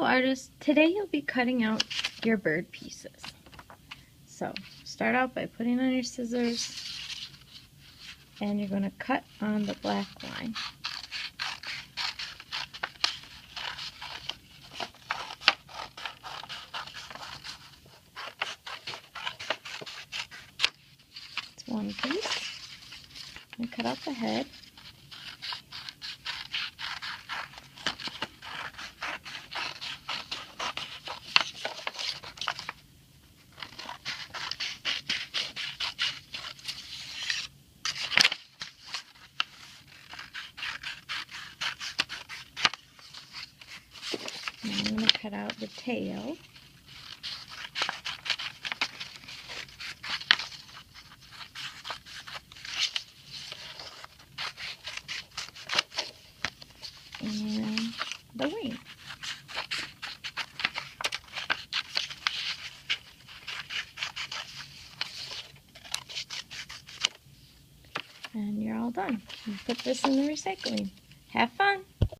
artists, today you'll be cutting out your bird pieces. So start out by putting on your scissors and you're going to cut on the black line. It's one piece. And cut out the head. And I'm going to cut out the tail. And the wing. And you're all done. You put this in the recycling. Have fun!